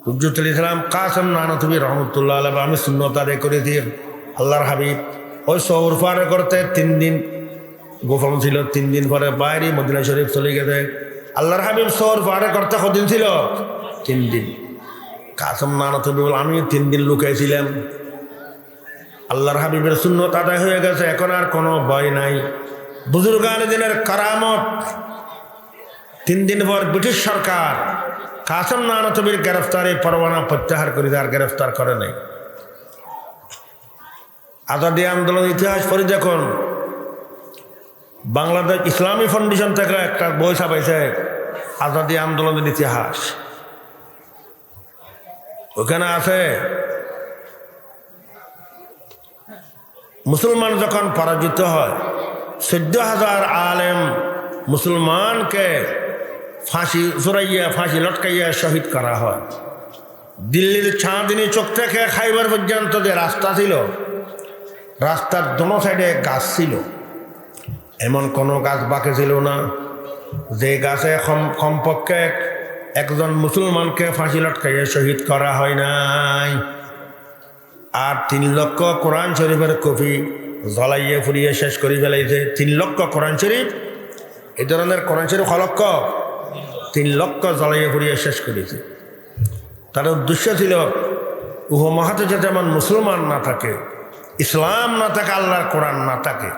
হুজ্জতুল ইসলাম কাসেম নানতুবি রহমতুল্লাহ আলাইহি আমি সুন্নত আদায় করেছি। আল্লাহর হাবিব ওই শহর পার করতে 3 দিন গোপন ছিল, 3 দিন পরে বাইরে মদিনা শরীফ চলে গেছে। আল্লাহর হাবিব শহর পার করতে কদিন ছিল? 3 দিন। কাসেম নানতুবি বল আমি 3 দিন লুকাইছিলাম। আল্লাহর হাবিবের সুন্নত আদায় হয়ে গেছে, এখন আর কোনো ভয় নাই। বুজুর্গান দিনের কারামত। 3 দিন পর ব্রিটিশ সরকার কাসেম নানতুবির গ্রেফতারি পরোয়ানা প্রত্যাহার করে আর গ্রেফতার করে নাই। আজাদী আন্দোলন ইতিহাস পড়ি দেখুন, বাংলাদেশ ইসলামী ফাউন্ডেশন থেকে একটা বই ছাপাইছে আজাদী আন্দোলনের ইতিহাস। ওখানে আছে মুসলমান যখন পরাজিত হয় 14,000 আলেম মুসলমানকে ফাঁসি জড়াইয়া ফাঁসি লটকাইয়া শহীদ করা হয়। দিল্লির চাঁদিনী চোখ থেকে খাইবার পর্যন্ত যে রাস্তা ছিল, রাস্তার দোনো সাইডে গাছ ছিল, এমন কোনো গাছ বাকি ছিল না যে গাছে কমপক্ষে একজন মুসলমানকে ফাঁসি লটকাইয়া শহীদ করা হয় নাই। আর 3 লক্ষ কোরআন শরীফের কপি জ্বলাইয়ে ফুরিয়ে শেষ করে ফেলাইছে। 3 লক্ষ কোরআন শরীফ, এই ধরনের কোরআন শরীফ লক্ষ 3 লক্ষ জ্বলাইয়ে ফুরিয়ে শেষ করেছে। তার উদ্দেশ্য ছিল উপমহাদেশে যেমন মুসলমান না থাকে, ইসলাম না থাকে, আল্লাহর কোরআন না থাকে।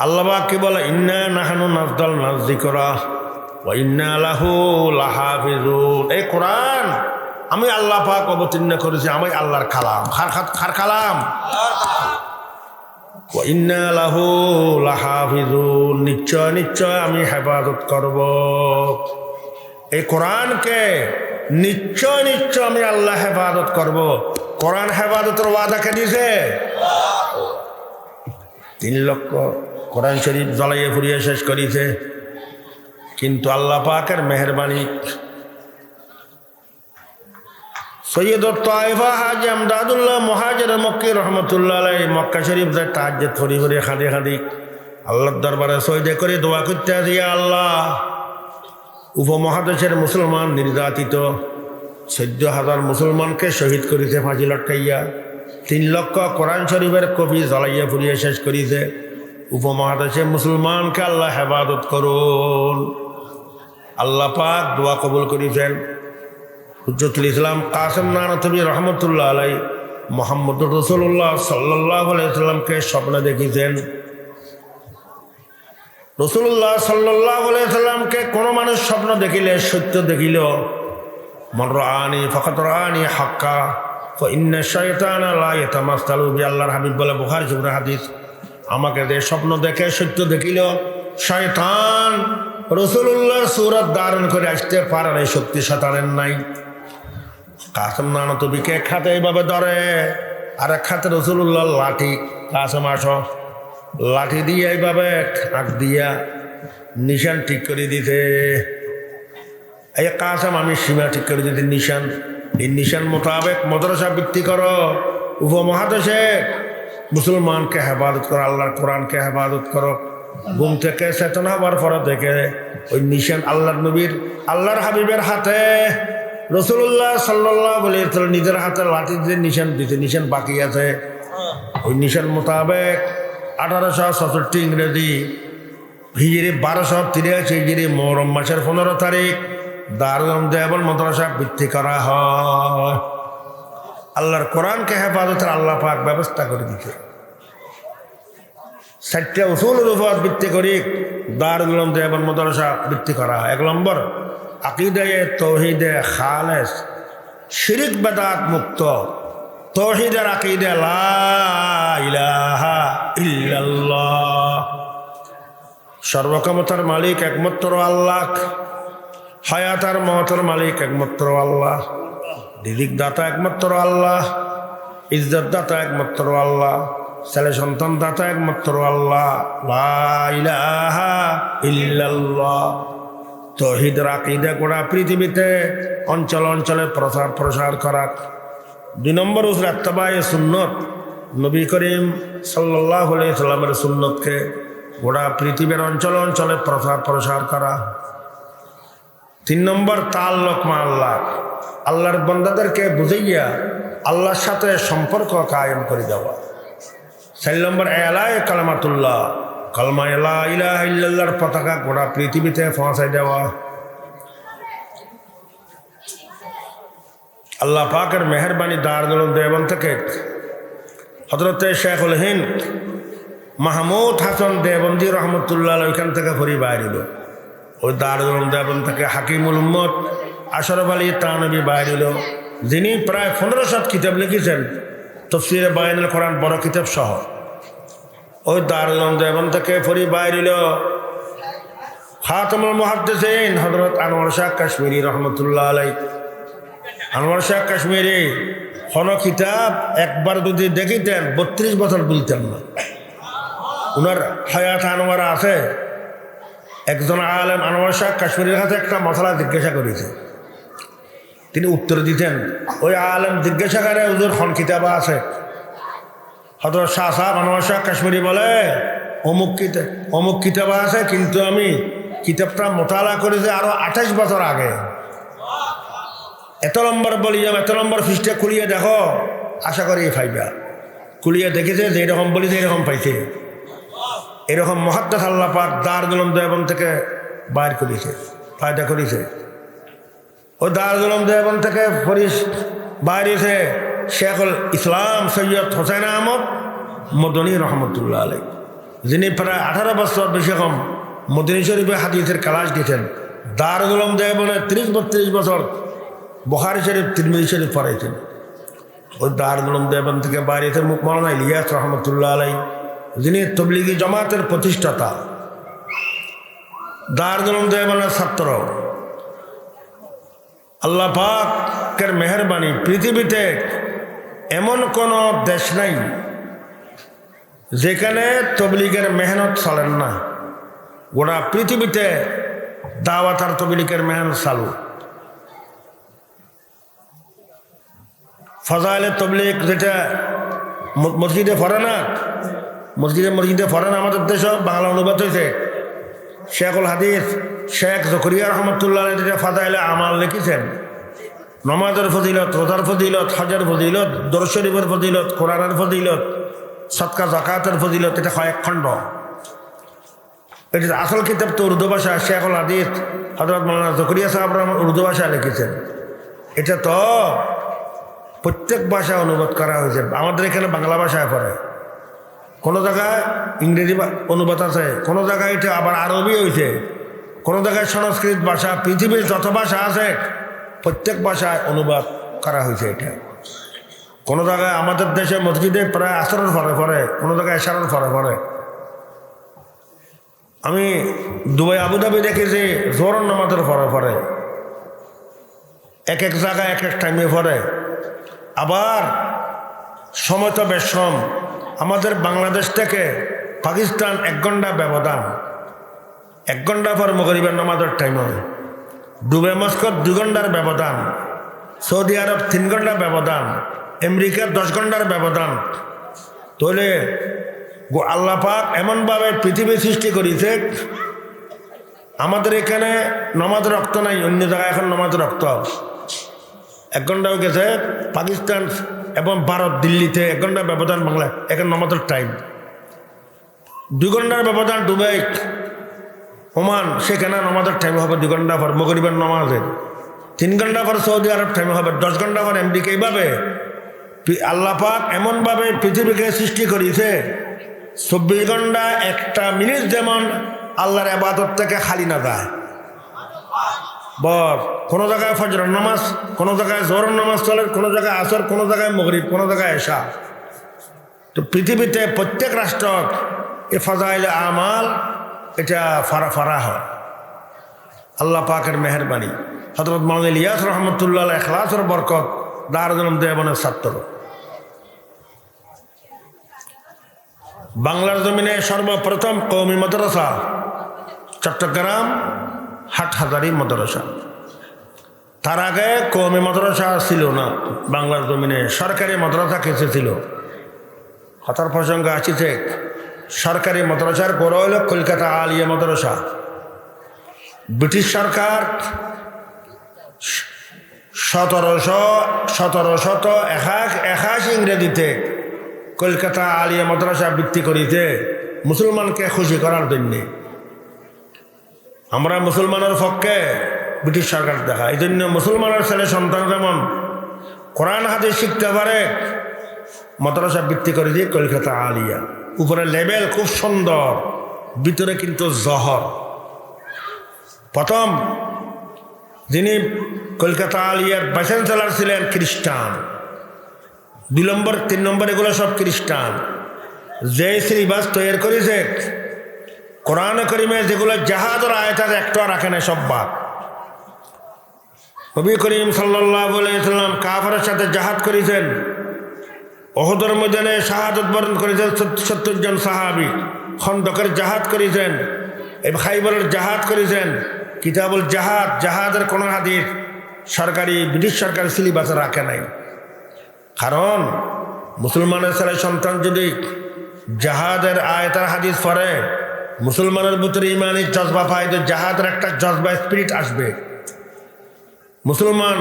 আল্লাহ কি বলে, ইন্না নাহানু নাযযালনা যিকরা ওয়া ইন্না লাহু লাহাফিজুন। এই কোরআন আমি আল্লাহ পাক অবতীর্ণ করেছি, আমি আল্লাহর কালাম। খার কালাম। ওয়া ইন্না লাহু লাহাফিজুন, নিশ্চয় নিশ্চয় আমি হেফাজত করব এই কোরআনকে, নিশ্চয় নিশ্চয় আমি আল্লাহ হেফাজত করব। কোরআন হেফাজতের ওয়াদা কে দিয়েছে? 3 লক্ষ কোরআন শরীফ জ্বলাইয়ে ফুরিয়ে শেষ করেছে। কিন্তু আল্লাহ পাকের মেহেরবানি, সৈয়দ তায়েফা হাজী আমদাদুল্লাহ মুহাজির মক্কি রহমতুল্লাহ আলাইহি মক্কা শরীফ যায় তাহাজ্জুদ পড়ি পড়ি খাদি খাদি আল্লাহর দরবারে সজদা করে দোয়া করতে আছে, আল্লাহ উপমহাদেশের মুসলমান নির্যাতিত 14,000 মুসলমানকে শহীদ করেছে ফাঁসি লটকাইয়া, 3 লক্ষ কোরআন শরীফের কপি জ্বালাইয়া ফুরিয়ে শেষ করেছে। উপমহাদেশের মুসলমানকে আল্লাহ হেফাজত করুন। আল্লাহ পাক দোয়া কবুল করেছেন। হুজ্জতুল ইসলাম কাসেম নানতুবি রহমতুল্লাহ আলাইহি মুহাম্মদুর রাসূলুল্লাহ সাল্লাল্লাহু আলাইহি ওয়াসাল্লামকে স্বপ্নে দেখেছেন। রাসূলুল্লাহ সাল্লাল্লাহু আলাইহি ওয়াসাল্লামকে কোনো মানুষ স্বপ্ন দেখিলে, সত্য দেখিল, মান রাআনি ফাকাদ রাআনি হাক্কা ফা ইন্না শাইতানা লা ইয়াতামাসসালু বি। আল্লাহর হাবিব বলে, বুখারী শরীফের হাদিস, আমাকে যে স্বপ্ন দেখে সত্য দেখিল, শয়তান রাসূলুল্লাহর সূরত ধারণ করে আসতে পারে না, শক্তি শয়তানের নাই। কাসেম নানতুবিকে এক হাতে এইভাবে ধরে, আর এক হাতে রাসূলুল্লাহর লাঠি, কাসেম আসো, লাঠি দিয়ে এইভাবে আঁক দিয়া নিশান ঠিক করে দিতে। এই কাসেম আমি সীমা ঠিক করে দিতে নিশান, এই নিশান মোতাবেক মাদ্রাসা বৃত্তি করো, উপমহাদেশে মুসলমানকে হেফাজত করো, আল্লাহর কোরআনকে হেফাজত করো। ঘুম থেকে চেতনা হবার পরে দেখে ওই নিশান আল্লাহর নবীর, আল্লাহর হাবিবের হাতে, রাসূলুল্লাহ সাল্লাল্লাহু আলাইহি ওয়াসাল্লাম নিজের হাতে লাঠি দিয়ে নিশান দিতে, নিশান বাকি আছে। ওই নিশান মোতাবেক 1866 ইংরেজি, হিজরি 1283 হিজরি মুহররম মাসের 15 তারিখ দারুল দেওবন্দ মাদ্রাসা বৃত্তি করা হয়। আল্লাহর কোরআনকে হেফাজতের আল্লাহ পাক ব্যবস্থা করে দিতে 4টা উসুলের উপর ভিত্তি করে দারুল দেওবন্দ মাদ্রাসা বৃত্তি করা হয়। 1 নম্বর আকীদায়ে তাওহীদে খালেস, শিরক বেদাত মুক্ত, তাওহীদের আকীদা লা ইলাহা ইল্লাল্লাহ, সর্বক্ষমতার মালিক একমাত্র আল্লাহ, হায়াত আর মওতের মালিক একমাত্র আল্লাহ, রিজিক দাতা একমাত্র আল্লাহ, ইজ্জত দাতা একমাত্র আল্লাহ, ছেলে সন্তান দাতা একমাত্র আল্লাহ, লা ইলাহা ইল্লাল্লাহ। তাওহীদের আকীদা গোটা পৃথিবীতে অঞ্চল অঞ্চলে প্রসার করা। 2 নম্বর উসুল ইত্তিবায়ে সুন্নত, নবী করিম সাল্লাল্লাহু আলাইহি ওয়াসাল্লামের সুন্নতকে গোটা পৃথিবীর অঞ্চল অঞ্চলে প্রসার করা। 3 নম্বর তাআল্লুক মা আল্লাহ, আল্লাহর বান্দাদেরকে বুঝাইয়া আল্লাহর সাথে সম্পর্ক কায়েম করে দেওয়া। 4 নম্বর এলায়ে কালামাতুল্লাহ, কালমা লা ইলাহা ইল্লাল্লাহর পতাকা গোটা পৃথিবীতে পৌঁছায় দেওয়া। আল্লাহ পাকের মেহেরবানি দারুল উলুম দেওবন্দ থেকে হযরতে শেখুল হিন্দ মাহমুদ হাসান দেওবন্দি রহমতুল্লাহ ওইখান থেকে ফরি বাইরিল। ওই দারুল উলুম দেওবন্দ থেকে হাকিমুল উম্মত আশরাফ আলী থানভী বাইরিল, যিনি প্রায় 1500 কিতাব লিখেছেন, তাফসীরে বায়ানুল কোরআন বড় কিতাব সহ। ওই দারুল উলুম দেওবন্দ থেকে ফরি বাইরিল খাতামুল মুহাদ্দিসিন হযরত আনোয়ার শাহ কাশ্মীরি রহমতুল্লাহ আলাইহি। আনোয়ার শাহ কাশ্মীরি কোন কিতাব একবার যদি দেখিতেন 32 বছর বলতেন না। উনার হায়াত আনোয়ারা আছে। একজন আলেম আনোয়ার শাহ কাশ্মীরের কাছে একটা মশলা জিজ্ঞাসা করেছে, তিনি উত্তর দিতেন। ওই আলেম জিজ্ঞাসা করে, হুজুর কোন কিতাব আছে? হযরত শাহ সাহেব আনোয়ার শাহ কাশ্মীরি বলে, অমুক কিতাব আছে, কিন্তু আমি কিতাবটা মোতালা করেছি আরো 28 বছর আগে। এত নম্বর বলি যাও, এত নম্বর পৃষ্ঠা খুলিয়ে দেখো, আশা করি পাইবা। খুলিয়ে দেখেছে যে এরকম বলিছে এরকম পাইছে। এরকম মুহাদ্দিস আল্লাহ পাক দারুল উলুম দেওবন্দ থেকে বাইর করেছে, ফায়দা করেছে। ওই দারুল উলুম দেওবন্দ থেকে বাইরেছে শেখুল ইসলাম সৈয়দ হোসেন আহমদ মদনী রহমতুল্লাহ আলাইহি, যিনি প্রায় 18 বছর বেশি কম মদিনা শরীফে হাদিসের ক্লাস দিয়েছেন। দারুল উলুম দেওবন্দে 30-32 বছর বুখারী শরীফ তিরমিজি শরীফ পড়াইছেন। ওই দারুল উলুম দেওবন্দ থেকে বাইরেছে মাওলানা ইলিয়াস রহমতুল্লাহ আলাইহি, যিনি তবলিগি জামাতের প্রতিষ্ঠাতা। দারুল উলুম দেওবন্দের ছাত্র। আল্লাহ পাকের মেহেরবানি, পৃথিবীতে এমন কোন দেশ নাই যেখানে তবলিগের মেহনত চলেন না। গোটা পৃথিবীতে দাওয়াত আর তবলিগের মেহনত চালু। ফজাইলে তবলিগ যেটা মসজিদে পড়ে না, মসজিদে পড়ে না, আমাদের দেশে বাংলা অনুবাদ হয়েছে। শেখুল হাদিস শেখ জকরিয়া রহমতুল্লাহ যেটা ফাজাইলে আমাল লিখেছেন, নমাজের ফজিলত, রোজার ফজিলত, হজের ফজিলত, দরুদ শরীফের ফজিলত, কোরআনের ফজিলত, সদকা যাকাতের ফজিলত, এটা কয়েক খণ্ড। এটা আসল কিতাব তো উর্দু ভাষা। শেখুল হাদিস হযরত মাওলানা জকরিয়া সাহেব রহমান উর্দু ভাষায় লিখেছেন। এটা তো প্রত্যেক ভাষায় অনুবাদ করা হয়েছে। আমাদের এখানে বাংলা ভাষায় পড়ে, কোনো জায়গায় ইংরেজি অনুবাদ আছে, কোনো জায়গায় এটা আবার আরবি হয়েছে, কোনো জায়গায় সংস্কৃত ভাষা। পৃথিবীর যত ভাষা আছে প্রত্যেক ভাষায় অনুবাদ করা হয়েছে এটা। কোনো জায়গায় আমাদের দেশে মসজিদে প্রায় আসরের পরে, কোনো জায়গায় এশারের পরে। আমি দুবাই আবুধাবি দেখেছি জোহরের নামাজের পরে, এক জায়গায় এক টাইমে পড়ে। আবার সময় তো বেশম। আমাদের বাংলাদেশ থেকে পাকিস্তান 1 ঘন্টা ব্যবধান, 1 ঘন্টা পর মাগরিবের নামাজের টাইম হবে। দুবাই মস্কট 2 ঘন্টার ব্যবধান, সৌদি আরব 3 ঘন্টা ব্যবধান, আমেরিকা 10 ঘন্টার ব্যবধান। তাহলে আল্লাহ পাক এমনভাবে পৃথিবী সৃষ্টি করেছে, আমাদের এখানে নামাজ রক্ত নাই, অন্য জায়গায় এখন নামাজ রক্ত। 1 ঘন্টা হয়ে গেছে পাকিস্তান এবং ভারত, দিল্লিতে 1 ঘন্টা ব্যবধান, বাংলা এখন নামাজের টাইম। 2 ঘন্টার ব্যবধান দুবাই, ওমান, সেখানে নামাজের টাইম হবে 2 ঘন্টা পর মাগরিবের নামাজের। 3 ঘন্টা পর সৌদি আরব টাইম হবে, 10 ঘন্টা পর আমেরিকা। এইভাবে আল্লাহ পাক এমনভাবে পৃথিবীকে সৃষ্টি করেছে, 24 ঘন্টা 1টা মিনিট যেমন আল্লাহর ইবাদত থেকে খালি না যায়। কোনো জায়গায় ফজরের নামাজ, কোনো জায়গায় জোহরের নামাজ চলে, কোনো জায়গায় আসর, কোনো জায়গায় মাগরিব, কোনো জায়গায় এশা। তো পৃথিবীতে প্রত্যেক রাষ্ট্র এ ফাজাইলে আমাল এটা ফারা হয়। আল্লাহ পাকের মেহেরবানি। হযরত মাওলানা ইলিয়াস রহমতুল্লাহ ইখলাসের বরকত, দারুল উলুম দেওবন্দের ছাত্র। বাংলার জমিনে সর্বপ্রথম কওমি মাদ্রাসা চট্টগ্রাম হাটহাজারী মাদ্রাসা। তার আগে কওমি মাদ্রাসা ছিল না বাংলার জমিনে, সরকারি মাদ্রাসা কিছু ছিল। কথার প্রসঙ্গে আসিছে, সরকারি মাদ্রাসার পর হইল কলকাতা আলিয়া মাদ্রাসা। ব্রিটিশ সরকার 1781 ইংরেজিতে কলকাতা আলিয়া মাদ্রাসা বৃত্তি করিতে মুসলমানকে খুশি করার জন্যে। আমরা মুসলমানের পক্ষে ব্রিটিশ সরকার দেখা, এই জন্য মুসলমানের ছেলে সন্তান যেমন কোরআন হাদিস শিখতে পারে মাদ্রাসা বৃত্তি করে দিয়ে কলকাতা আলিয়া। উপরে লেভেল খুব সুন্দর, ভিতরে কিন্তু জহর। প্রথম যিনি কলকাতা আলিয়ার ভাইস চ্যান্সেলর ছিলেন খ্রিস্টান, 2 নম্বর 3 নম্বর এগুলো সব খ্রিস্টান। যে সিলেবাস তৈরি করেছে কোরআন করিমে যেগুলো জাহাজের আয়াতের একটা রাখে না, সব বাদ। নবী করিম সাল্লাল্লাহু আলাইহি ওয়াসাল্লাম কাফেরের সাথে জাহাদ করেছেন, উহুদের ময়দানে শাহাদাত বরণ করেছেন 70 জন সাহাবী, খন্দকের জাহাদ করেছেন, খাইবরের জাহাদ করেছেন। কিতাবুল জাহাদ, জাহাদের কোনো হাদিস সরকারি ব্রিটিশ সরকার সিলেবাসে রাখে নাই। কারণ মুসলমানের ছেলে সন্তান যদি জাহাদের আয়াতের হাদিস পড়ে, মুসলমানের ভিতরে ইমানি জজবা পায়, তো জাহাদের একটা জজবা স্পিরিট আসবে। মুসলমান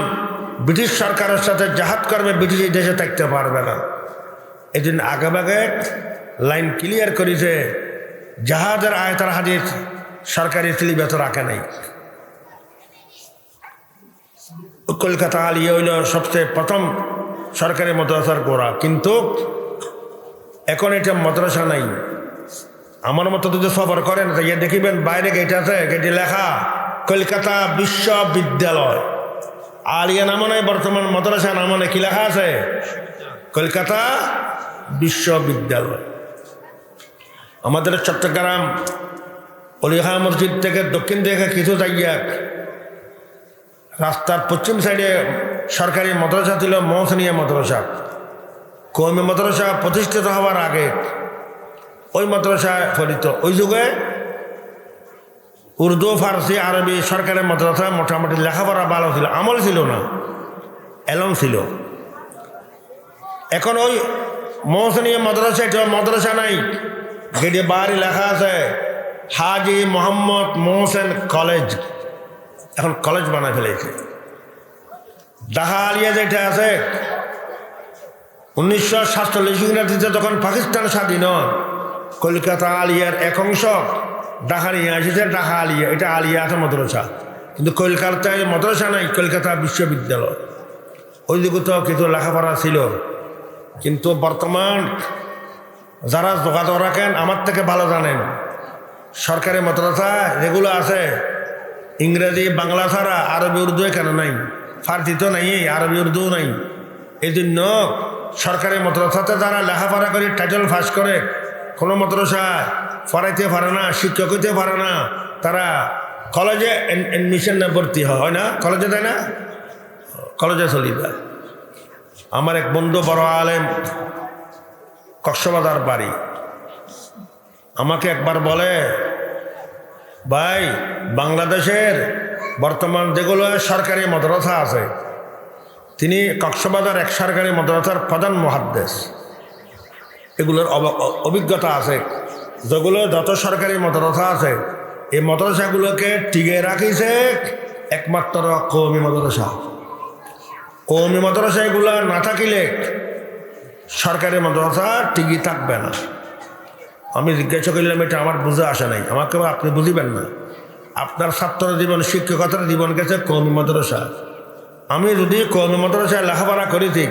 ব্রিটিশ সরকারের সাথে জাহাদ করবে, ব্রিটিশ দেশে থাকতে পারবে না। এই জন্য আগেভাগে লাইন ক্লিয়ার করেছে, জাহাদের আয়াতের হাদিস সরকারি সিলেবাসে রাখে নাই। কলকাতা আলিয়া হইল সবচেয়ে প্রথম সরকারি মাদ্রাসার গোড়া, কিন্তু এখন এটা মাদ্রাসা নাই। আমার মতো যদি সফর করেন ইয়ে দেখিবেন বাইরে গেট আছে, গেটে লেখা কলকাতা বিশ্ববিদ্যালয়। আলিয়া নামও নাই, বর্তমান মাদ্রাসা নামও নাই, কি লেখা আছে? কলকাতা বিশ্ববিদ্যালয়। আমাদের চট্টগ্রাম অলিহা মসজিদ থেকে দক্ষিণ দিকে কিছু জায়গা রাস্তার পশ্চিম সাইডে সরকারি মাদ্রাসা ছিল, মহসিনিয়া মাদ্রাসা। কওমি মাদ্রাসা প্রতিষ্ঠিত হওয়ার আগে ওই মাদ্রাসা ফলিত। ওই যুগে উর্দু, ফার্সি, আরবি সরকারি মাদ্রাসা মোটামুটি লেখাপড়া ভালো ছিল, আমল ছিল না, এলম ছিল। এখন ওই মহসিনিয়া মাদ্রাসা, এটা মাদ্রাসা নাই, গেটে বাড়ি লেখা আছে হাজি মোহাম্মদ মোহসেন কলেজ। এখন কলেজ বানায় ফেলেছে। ঢাকা আলিয়া যেটা আছে 1947 ইংরেজিতে যখন পাকিস্তান স্বাধীন হয়, কলকাতা আলিয়ার এক অংশ ঢাকা নিয়ে এসেছে, ঢাকা আলিয়া। এটা আলিয়া আছে মাদ্রাসা, কিন্তু কলকাতায় মাদ্রাসা নাই, কলকাতা বিশ্ববিদ্যালয়। ওই দিকে তো কিছু লেখাপড়া ছিল, কিন্তু বর্তমান যারা যোগাযোগ রাখেন আমার থেকে ভালো জানেন, সরকারি মাদ্রাসা যেগুলো আছে ইংরেজি বাংলা ছাড়া আরবি উর্দু কেন নাই? ফার্সি তো নাই, আরবি উর্দু নাই। এই জন্য সরকারি মাদ্রাসাতে যারা লেখাপড়া করে টাইটেল পাস করে, কোনো মাদ্রাসা পড়াইতে পারে না, শিক্ষক হইতে পারে না, তারা কলেজে অ্যাডমিশন ভর্তি হয় না, কলেজে দেয় না, কলেজে চলি যায়। আমার এক বন্ধু বড় আলেম, কক্সবাজার বাড়ি, আমাকে একবার বলে, ভাই বাংলাদেশের বর্তমান যেগুলো সরকারি মাদ্রাসা আছে, তিনি কক্সবাজার এক সরকারি মাদ্রাসার প্রধান মুহাদ্দিস, এগুলোর অভিজ্ঞতা আছে। যেগুলো যত সরকারি মাদ্রাসা আছে এই মাদ্রাসাগুলোকে টিকে রাখিছে একমাত্র কওমি মাদ্রাসা। কওমি মাদ্রাসা এগুলো না থাকিলে সরকারি মাদ্রাসা টিকে থাকবে না। আমি জিজ্ঞাসা করলাম, এটা আমার বুঝে আসে নাই। আমাকে আপনি বুঝিবেন না, আপনার ছাত্র জীবন, শিক্ষকতার জীবন গেছে কওমি মাদ্রাসা। আমি যদি কওমি মাদ্রাসায় লেখাপড়া করেছি,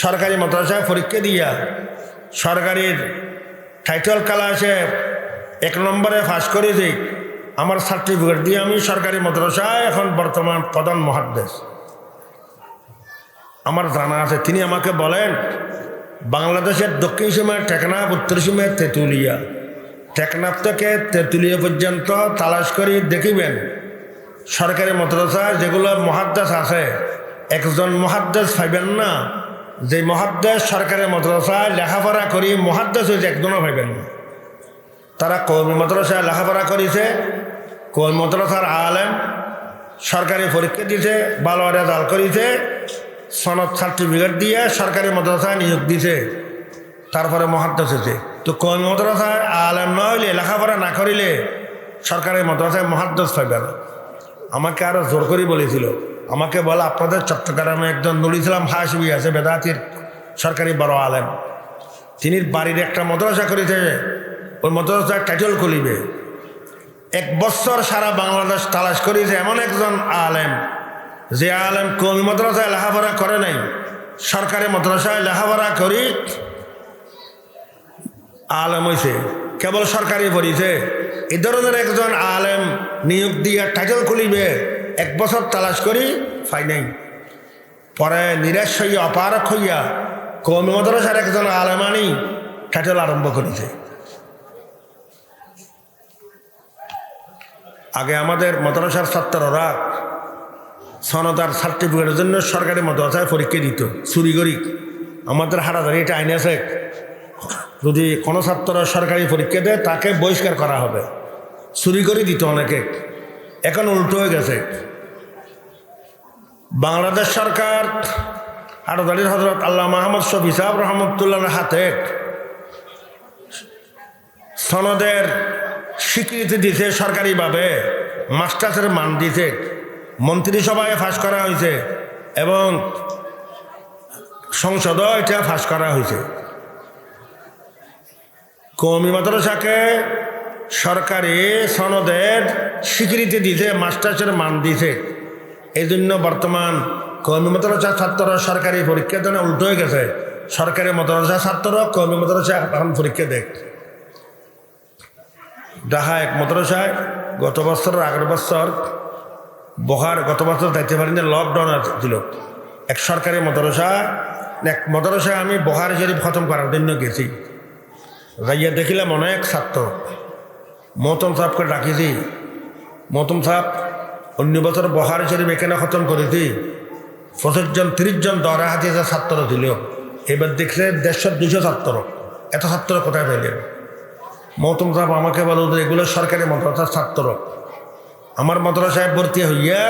সরকারি মাদ্রাসায় পরীক্ষা দিয়া সরকারির টাইটেল ক্লাসে 1 নম্বরে পাস করেছি, আমার সার্টিফিকেট দিয়ে আমি সরকারি মাদ্রাসায় এখন বর্তমান প্রধান মুহাদ্দিস। আমার জানা আছে। তিনি আমাকে বলেন, বাংলাদেশের দক্ষিণ সীমায় টেকনাফ, উত্তর সীমায় তেঁতুলিয়া, টেকনাফ থেকে তেঁতুলিয়া পর্যন্ত তালাশ করে দেখিবেন সরকারি মাদ্রাসায় যেগুলো মুহাদ্দিস আছে, একজন মুহাদ্দিস পাইবেন না যে মুহাদ্দিস সরকারি মাদ্রাসায় লেখাপড়া করি মুহাদ্দিস হয়েছে, একজনও পাইবেন না। তারা কওমি মাদ্রাসায় লেখাপড়া করেছে, কওমি মাদ্রাসার আলেম, সরকারি পরীক্ষা দিয়েছে, ভালো রেজাল্ট করেছে, সনদ সার্টিফিকেট দিয়ে সরকারি মাদ্রাসায় নিয়োগ দিছে, তারপরে মুহাদ্দিস হয়েছে। তো কওমি মাদ্রাসায় আলেম না হইলে, লেখাপড়া না করিলে সরকারি মাদ্রাসায় মুহাদ্দিস পাইবে না। আমাকে আরো জোর করে বলেছিল, আমাকে বলে আপনাদের চট্টগ্রামে একজন নুরুল ইসলাম হাশমি আছে, বেদাতির সরকারি বড় আলেম, তিনি বাড়ির একটা মাদ্রাসা করেছে, ওই মাদ্রাসার টাইটেল খুলিবে। 1 বছর সারা বাংলাদেশ তালাশ করেছে এমন একজন আলেম, যে আলেম কওমি মাদ্রাসায় লেখাপড়া করে নাই, সরকারি মাদ্রাসায় লেখাপড়া করি আলেম হয়েছে, কেবল সরকারি পড়িছে। এই ধরনের একজন আলেম নিয়োগ দিয়ে টাইটেল খুলিবে 1 বছর তালাশ করি পাই নাই। পরে নিরাশ হইয়া অপারক হইয়া কওমি মাদ্রাসার একজন আলেমানি টাইটেল আরম্ভ করেছে। আগে আমাদের মাদ্রাসার ছাত্ররা সনদার সার্টিফিকেটের জন্য সরকারি মাদ্রাসায় পরীক্ষা দিত চুরি করি। আমাদের হারাদারি এটা আইন আছে, যদি কোনো ছাত্র সরকারি পরীক্ষা দেয় তাকে বহিষ্কার করা হবে, চুরি করে দিত অনেকে। এখন উল্টো হয়ে গেছে। বাংলাদেশ সরকার হারাদারির হজরত আল্লাহ মাহমুদ শফি সাহেব রহমতুল্লাহর হাতে সনদের স্বীকৃতি দিতে সরকারিভাবে, মাস্টার্সের মান দিতে, মন্ত্রিসভায় ফাঁস করা হয়েছে এবং সংসদও এটা ফাঁস করা হয়েছে। কওমি মাদ্রাসাকে সরকারি সনদের স্বীকৃতি দিতে, মাস্টার্সের মান দিতে। এই জন্য বর্তমান কওমি মাদ্রাসার ছাত্ররা সরকারি পরীক্ষা দেন উল্টো হয়ে গেছে। সরকারি মাদ্রাসার ছাত্ররা কওমি মাদ্রাসা এখন পরীক্ষা দেয়। ঢাকা এক মাদ্রাসায় গত বছর আগের বছর গত বছর যাইতে পারিনি, লকডাউন ছিল। এক সরকারি মাদ্রাসায় আমি বহার শরীফ খতম করার জন্য গেছি। যাইয়া দেখিলাম অনেক ছাত্র। মহতম সাহেবকে ডাকিছি, মহতম সাহেব অন্য বছর বহার শরীফ এখানে খতম করেছি, 25 জন 30 জন দরা হাতিয়ে ছাত্র ছিল। এবার দেখছে 150-200 ছাত্র। এত ছাত্র কোথায় পেলেন? মহতম সাহেব আমাকে বলো যে এগুলো সরকারি মাদ্রাসার ছাত্র। আমার মাদ্রাসায় ভর্তি হইয়া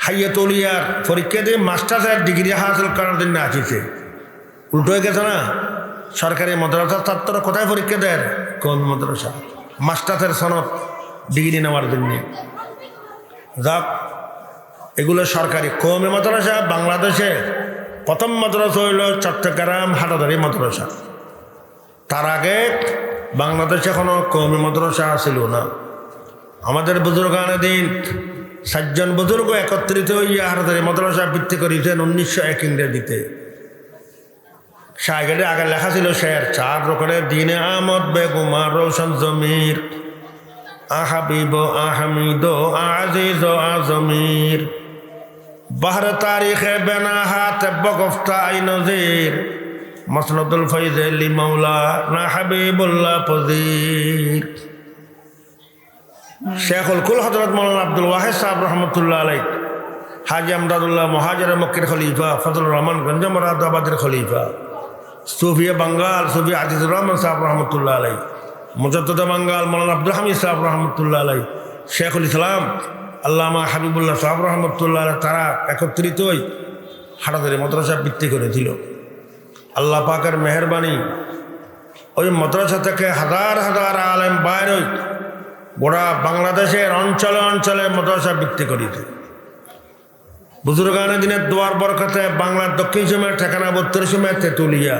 হাইয়াতুলিয়ার পরীক্ষা দিয়ে মাস্টার্সের ডিগ্রি হাসিল করার জন্য আসিছে। উল্টো হয়ে গেছে না? সরকারি মাদ্রাসার ছাত্র কোথায় পরীক্ষা দেয়? কওমি মাদ্রাসা, মাস্টার্সের সনদ ডিগ্রি নেওয়ার জন্য। যাক, এগুলো সরকারি। কওমি মাদ্রাসা বাংলাদেশে প্রথম মাদ্রাসা হইল চট্টগ্রাম হাটাদারি মাদ্রাসা। তার আগে বাংলাদেশে কোনো কওমি মাদ্রাসা ছিল না। আমাদের বুজুর্গানে দিন 7 জন বুজুর্গ একত্রিত হইয়া হাটাদারি মাদ্রাসা ভিত্তি করেছেন 1901 ইংরেজিতে। শাহগেটে আগে লেখা ছিল শের 4 রকমের দিনে আহমদ বেগুমার রোশন জমির আহাবিব আহমিদ আজিজ আজমির বাহর তারিখে বেনা হাত বগফতা আই নজির মসনদুল ফৈজেলি মৌলা না হাবিবুল্লাহ ফজির। শেখুল কুল হযরত মাওলানা আব্দুল ওয়াহিদ সাহেব রহমতুল্লাহ আলাইহ, হাজি আমদাদুল্লাহ মহাজের মক্কির খলিফা, ফজলুর রহমান গঞ্জ মুরাদাবাদের খলিফা, সুফিয়া বাঙ্গাল সুফি আজিজুর রহমান সাহেব রহমতুল্লাহ আলাইহ, মুজাদ্দিদে বাঙ্গাল মাওলানা আব্দুল হামিদ সাহেব রহমতুল্লাহ আলাইহ, শেখুল ইসলাম আল্লামা হাবিবুল্লাহ সাহেব রহমতুল্লাহ আলাইহ, তারা একত্রিত হয়ে হাটাদারি মাদ্রাসা ভিত্তি করেছিল। আল্লাহ পাকের মেহরবানি, ওই মাদ্রাসা থেকে হাজার হাজার আলেম বাইরে গোটা বাংলাদেশের অঞ্চলে অঞ্চলে মাদ্রাসা ভিত্তি করেছে। বুজুর্গানের দিনের দোয়ার বরকতে বাংলার দক্ষিণ সীমায় ঠেকানা 32 সীমায় তেঁতুলিয়া,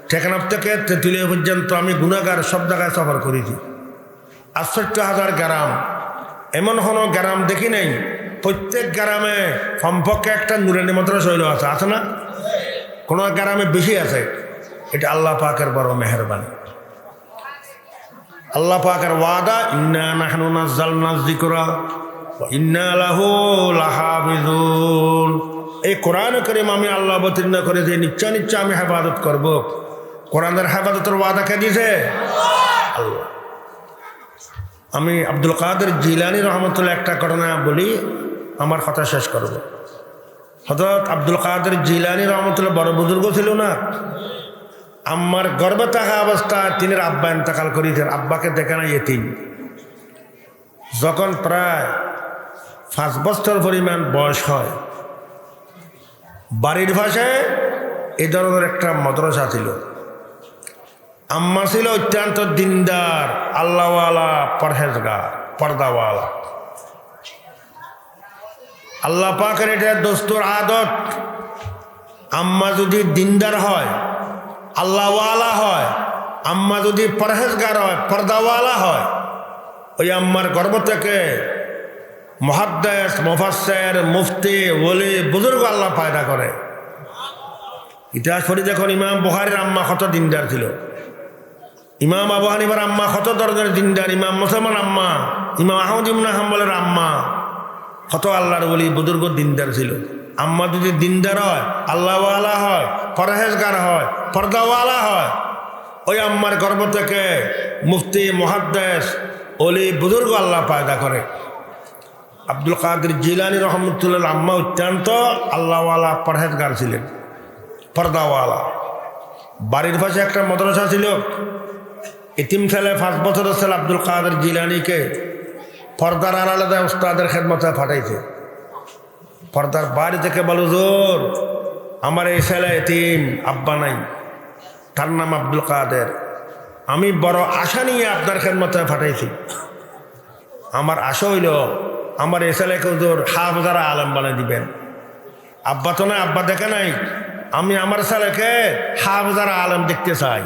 ঠেকানা থেকে তেঁতুলিয়া পর্যন্ত আমি গুণাগার সব জায়গায় সফর করেছি। 68,000 গ্রাম, এমন কোনো গ্রাম দেখি নাই প্রত্যেক গ্রামে কমপক্ষে একটা নুরানি মাদ্রাসা হইল আছে না? কোনো গ্রামে বেশি আছে। এটা আল্লাহ পাকের বড় মেহরবানি। আল্লাহ পাকের ওয়াদা, ইন্না নাহনু নাযালনা যিকরা ওয়া ইন্না লাহু লাহাফিজুন। এই কোরআন কারীম আমি আল্লাহ অবতীর্ণ করে যে নিশ্চয় নিশ্চয় আমি হেফাজত করব। কোরআনের হেফাজতের ওয়াদা কে দিয়েছে? আল্লাহ। আমি আব্দুল কাদের জিলানী রহমতুল্লাহ একটা ঘটনা বলি, আমার কথা শেষ করব। হযরত আব্দুল কাদের জিলানী রহমতুল্লাহ বড় বুজুর্গ ছিল না? আমার গর্ভে থাকা অবস্থায় তিনি আব্বা ইন্তেকাল করেছেন। আব্বাকে দেখে না ইয়েতিম। যখন প্রায় 5 বছর পরিমাণ বয়স হয়, বাড়ির পাশে এই ধরনের একটা মাদ্রাসা ছিল। আম্মা ছিল অত্যন্ত দিনদার, আল্লাহওয়ালা, পরহেজগার, পর্দাওয়ালা। আল্লাহ পাকের এটা দস্তুর আদত, আম্মা যদি দিনদার হয়, আল্লাহওয়ালা হয়, আম্মা যদি পরহেজগার হয়, পর্দাওয়ালা হয়, ওই আম্মার গর্ভ থেকে মুহাদ্দিস, মুফাসসির, মুফতি, ওলি, বুজুর্গ আল্লাহ পয়দা করে। ইতিহাস পড়ি দেখুন, ইমাম বুখারীর আম্মা কত দিনদার ছিল, ইমাম আবু হানিফার আম্মা কত দরজার দিনদার, ইমাম মুসলমান আম্মা, ইমাম আহমদ ইবনে হাম্বলের আম্মা কত আল্লাহর ওলি বুজুর্গ দিনদার ছিল। আম্মা যদি দিনদার হয়, আল্লাহওয়ালা হয়, পরহেজগার হয়, পর্দাওয়ালা হয়, ওই আম্মার গর্ভ থেকে মুফতি, মুহাদ্দিস, ওলি, বুজুর্গ আল্লাহ পয়দা করে। আব্দুল কাদের জিলানী রহমতুল্লাহ আম্মা অত্যন্ত আল্লাহওয়ালা, পরহেজগার ছিলেন, পর্দাওয়ালা। বাড়ির পাশে একটা মাদ্রাসা ছিল, এতিম ছেলে 5 বছরের ছেলে আব্দুল কাদের জিলানীকে পর্দার আড়ালে উস্তাদের খেদমতে পাঠাইছে। পর্দার বাড়ি থেকে বলো, হুজুর আমার এই ছেলে এতিম, আব্বা নাই, তার নাম আব্দুল কাদের, আমি বড় আশা নিয়ে আপনার খেদমতে পাঠাইছি। আমার আশা হইল আমার এই ছেলেকে হুজুর হাফেজারা আলেম বানিয়ে দিবেন। আব্বা তো নাই, আব্বা দেখে নাই, আমি আমার ছেলেকে হাফেজারা আলেম দেখতে চাই,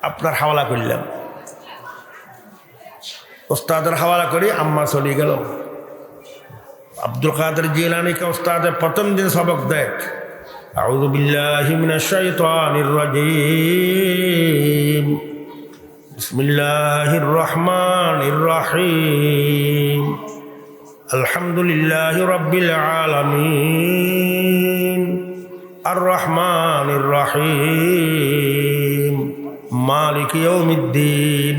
আপনার হাওয়ালা করলাম। উস্তাদের হাওয়ালা করি আম্মা চলে গেল। আব্দুল কাদের জিলানীকে উস্তাদে প্রথম দিন সবক দেখ, আউযু বিল্লাহি মিনাশ শাইতানির রাজিম, বিসমিল্লাহির রহমানির রহিম, আলহামদুলিল্লাহি রাব্বিল আলামিন, আর রহমানির রহিম, মালিকি ইয়াউমিদ্দিন।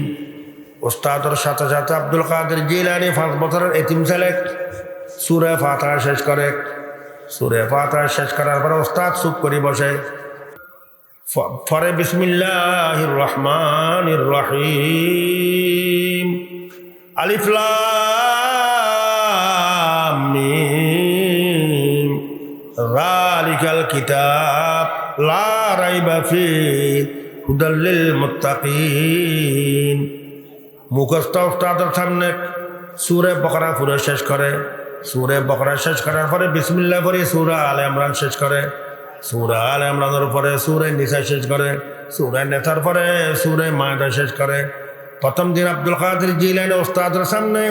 উস্তাদের সাথে সাথে আব্দুল কাদের জিলানী 5 বছরের এতিম ছেলে সূরা ফাতিহা শেষ করে। সূরা ফাতিহা শেষ করার পরে উস্তাদ চুপ করে বসে, পরে বিসমিল্লাহির রহমানির রহিম, আলিফ লাম মিম, যালিকাল কিতাব লা রাইবা ফীহি হুদাল লিল মুত্তাকিন। মুখস্থ উস্তাদের সামনে সূরা বাকারা পুরো শেষ করে। সূরা বাকারা শেষ করার পরে বিসমিল্লাহ পড়ে সূরা আলে ইমরান শেষ করে। সূরা আলে ইমরানের পরে সূরা নিসা শেষ করে। সূরা নিসার পরে সূরা মায়দা শেষ করে। প্রথম দিন আব্দুল কাদের জিলানী উস্তাদের সামনে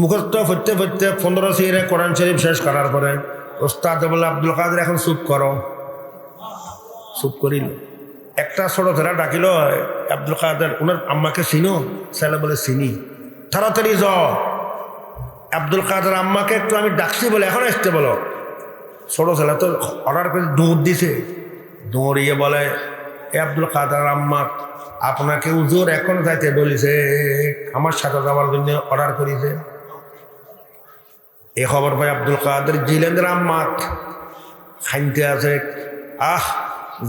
মুখস্থ পড়তে পড়তে 15 সিরে কোরআন শরীফ শেষ করার পরে উস্তাদ বলে, আব্দুল কাদের এখন চুপ করো। চুপ করিল। একটা ছোট ছেলে ডাকিল, আব্দুল কাদের ওনার আম্মাকে চিনো? ছেলে বলে চিনি। তাড়াতাড়ি যাও, আব্দুল কাদের আম্মাকে একটু আমি ডাকছি বলে এখন আসতে বলো। ছোট ছেলে তো অর্ডার করে দৌড় দিছে। দৌড়িয়ে বলে, এ আব্দুল কাদের আম্মা, আপনাকে হুজুর এখন যাইতে বলিছে, আমার সাথে যাওয়ার জন্য অর্ডার করেছে। এ খবর পাই আব্দুল কাদের জিলানীর আম্মা খাইতে আছে।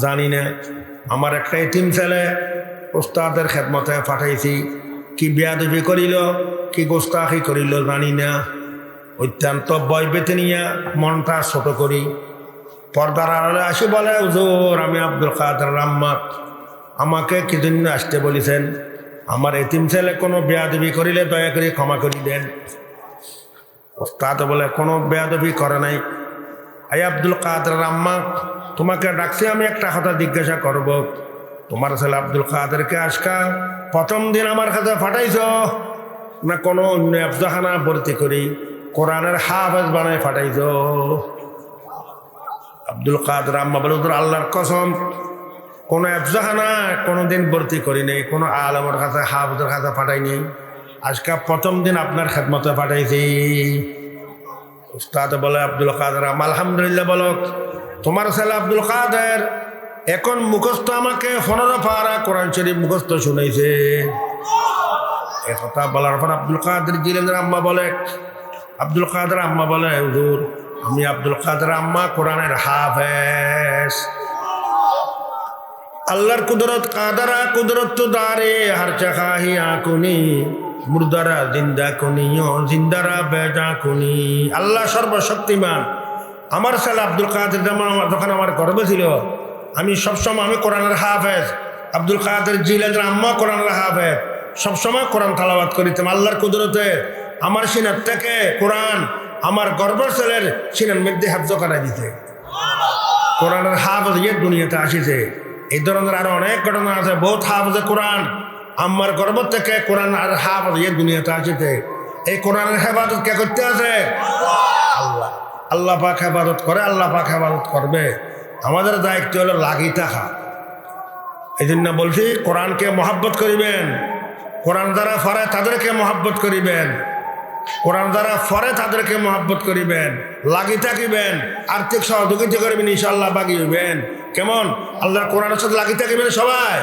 জানি না, আমার একটা এতিম ছেলে উস্তাদের খেদমতে পাঠাইছি, কি বেয়াদবি করিল, কি গোস্তাখি করিল জানি না। অত্যন্ত ভয় পেতে নিয়ে মনটা ছোট করি পর্দার আড়ালে আসি বলে, হুজুর আমি আব্দুল কাদের আম্মা, আমাকে কি জন্য আসতে বলেছেন? আমার এতিম ছেলে কোনো বেয়াদবি করিলে দয়া করে ক্ষমা করে দেন। উস্তাদ বলে, কোনো বেয়াদবি করে নাই। আই আব্দুল কাদের আম্মা, তোমাকে ডাকছি আমি একটা কথা জিজ্ঞাসা করব। তোমার ছেলে আব্দুল কাদেরকে আজকা প্রথম দিন আমার কাছে পাঠাইছ না কোনো অন্য আফজাখানা ভর্তি করি কোরআনের হাফেজ বানায় পাঠাইছ? আব্দুল কাদের আম্মা বলে, আল্লাহর কসম, কোনো আফজাখানা কোনোদিন ভর্তি করি নেই, কোনো আলমের কাছে হাফেজের কাছে পাঠাইনি, আজকা প্রথম দিন আপনার খেদমতে পাঠাইছি। উস্তাদ বলে, আব্দুল কাদের আম্মা আলহামদুলিল্লাহ বলো, তোমার ছেলে আব্দুল কাদের এখন মুখস্থ আমাকে 15 পারা কোরআন শরীফ মুখস্থ শুনাইছে। একথা বলার পর আব্দুল কাদের জিলানীর আম্মা বলে, আব্দুল কাদের আম্মা বলে, হুজুর আমি আব্দুল কাদের আম্মা কোরআনের হাফেজ। আল্লাহর কুদরত কাদারা কুদরত তো দারে হার চাহি আকুনি মুর্দারা জিন্দা কুনি জিন্দারা বেজা কুনি। আল্লাহ সর্বশক্তিমান। আমার ছেলে আব্দুল কাদের যখন আমার গর্বে ছিল, আমি সবসময় আমি কোরআনের হাফেজ, আব্দুল কাদের জিলানীর আম্মা কোরআনের হাফেজ, সবসময় কোরআন তালাওয়াত করিতাম। আল্লাহর কুদরতে আমার সিনাত থেকে কোরআন আমার গর্বের ছেলের সিনার মধ্যে হাফজ করাই দিতে কোরআনের হাফজ ইয়ে দুনিয়াতে আসিছে। এই ধরনের আরো অনেক ঘটনা আছে। বহুত হাফজে কোরআন আমার গর্ব থেকে কোরআন আর হাফজ ইয়ে দুনিয়াতে আসিছে। এই কোরআনের হেফাজত কে করতে আছে? আল্লাহ। আল্লাহ পাক হেফাজত করে, আল্লাহ পাক হেফাজত করবে। আমাদের দায়িত্ব হলো লাগি থাকা। এই জন্য বলছি কোরআনকে মহাব্বত করিবেন, কোরআন যারা ফরে তাদেরকে মহাব্বত করিবেন, কোরআন যারা ফরে তাদেরকে মহাব্বত করিবেন, লাগি থাকিবেন, আর্থিক সহযোগিতা করবেন, ইনশাআল্লাহ বাগি হইবেন। কেমন? আল্লাহর কোরআনের সাথে লাগি থাকিবেন সবাই।